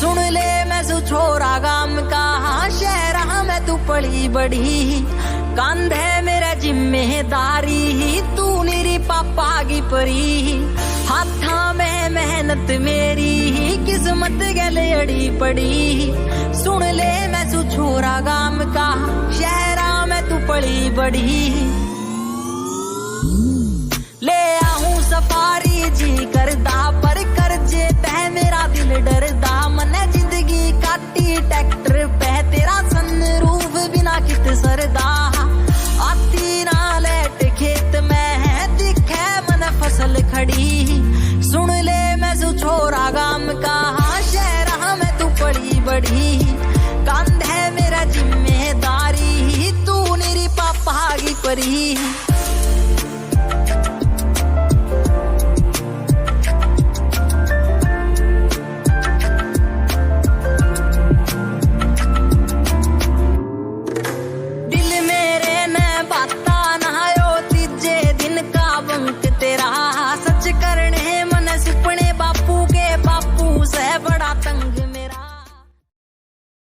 सुन ले मैं सु छोरा गाम का, शहरा में तू पली बड़ी, कांधे मेरा जिम्मेदारी, तू निरी पापा की परी, हाथा में मेहनत मेरी, किस्मत गले अड़ी पड़ी। सुन ले मैं सु छोरा गाम का, शहरा में तू पली बड़ी।